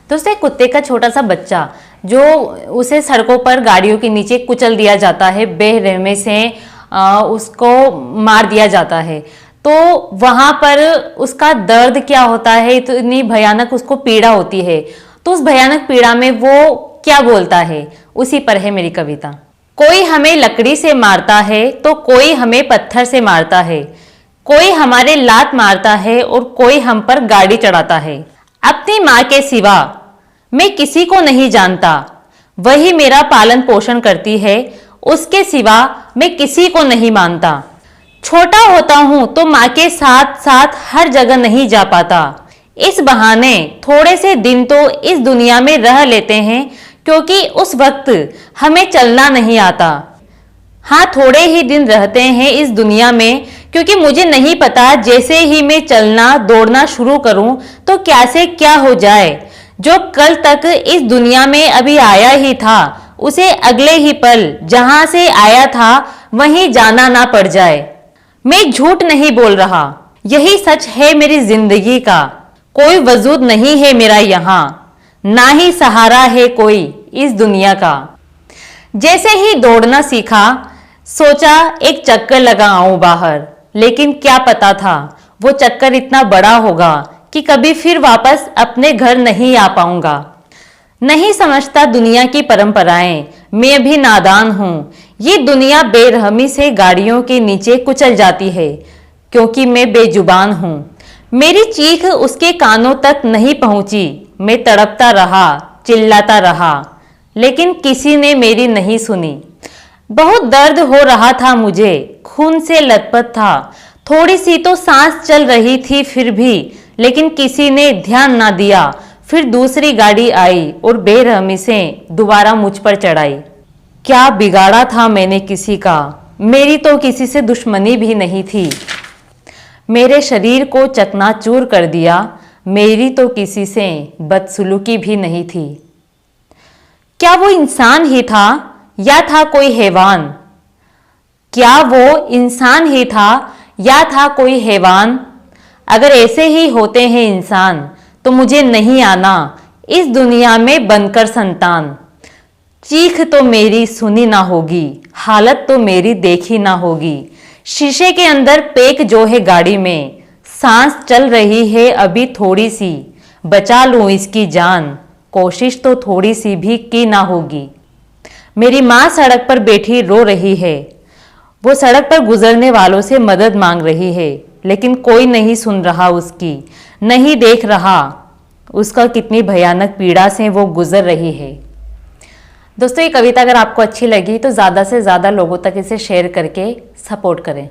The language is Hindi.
दोस्तों, एक कुत्ते का छोटा सा बच्चा जो उसे सड़कों पर गाड़ियों के नीचे कुचल दिया जाता है, बेरहमी से उसको मार दिया जाता है, तो वहां पर उसका दर्द क्या होता है, इतनी भयानक उसको पीड़ा होती है। तो उस भयानक पीड़ा में वो क्या बोलता है, उसी पर है मेरी कविता। कोई हमें लकड़ी से मारता है तो कोई हमें पत्थर से मारता है, कोई हमारे लात मारता है और कोई हम पर गाड़ी चढ़ाता है। अपनी माँ के सिवा मैं किसी को नहीं जानता, वही मेरा पालन पोषण करती है, उसके सिवा मैं किसी को नहीं मानता। छोटा होता हूं तो माँ के साथ साथ हर जगह नहीं जा पाता, इस बहाने थोड़े से दिन तो इस दुनिया में रह लेते हैं, क्योंकि उस वक्त हमें चलना नहीं आता। हाँ, थोड़े ही दिन रहते हैं इस दुनिया में, क्योंकि मुझे नहीं पता जैसे ही मैं चलना दौड़ना शुरू करूं तो क्या से क्या हो जाए। जो कल तक इस दुनिया में अभी आया ही था, उसे अगले ही पल जहां से आया था वहीं जाना ना पड़ जाए। मैं झूठ नहीं बोल रहा, यही सच है मेरी जिंदगी का। कोई वजूद नहीं है मेरा यहाँ, ना ही सहारा है कोई इस दुनिया का। जैसे ही दौड़ना सीखा, सोचा एक चक्कर लगाऊं बाहर, लेकिन क्या पता था वो चक्कर इतना बड़ा होगा कि कभी फिर वापस अपने घर नहीं आ पाऊंगा। नहीं समझता दुनिया की परंपराएं, मैं भी नादान हूं। ये दुनिया बेरहमी से गाड़ियों के नीचे कुचल जाती है, क्योंकि मैं बेजुबान हूं। मेरी चीख उसके कानों तक नहीं पहुंची। मैं तड़पता रहा, चिल्लाता रहा, लेकिन किसी ने मेरी नहीं सुनी। बहुत दर्द हो रहा था मुझे, खून से लथपथ था, थोड़ी सी तो सांस चल रही थी फिर भी, लेकिन किसी ने ध्यान ना दिया। फिर दूसरी गाड़ी आई और बेरहमी से दोबारा मुझ पर चढ़ाई। क्या बिगाड़ा था मैंने किसी का, मेरी तो किसी से दुश्मनी भी नहीं थी। मेरे शरीर को चकनाचूर कर दिया, मेरी तो किसी से बदसलूकी भी नहीं थी। क्या वो इंसान ही था या था कोई हैवान? क्या वो इंसान ही था या था कोई हैवान? अगर ऐसे ही होते हैं इंसान, तो मुझे नहीं आना इस दुनिया में बनकर संतान। चीख तो मेरी सुनी ना होगी, हालत तो मेरी देखी ना होगी। शीशे के अंदर पैक जो है गाड़ी में, सांस चल रही है अभी थोड़ी सी, बचा लूं इसकी जान, कोशिश तो थोड़ी सी भी की ना होगी। मेरी माँ सड़क पर बैठी रो रही है, वो सड़क पर गुजरने वालों से मदद मांग रही है, लेकिन कोई नहीं सुन रहा उसकी, नहीं देख रहा उसका कितनी भयानक पीड़ा से वो गुजर रही है। दोस्तों, ये कविता अगर आपको अच्छी लगी तो ज़्यादा से ज़्यादा लोगों तक इसे शेयर करके सपोर्ट करें।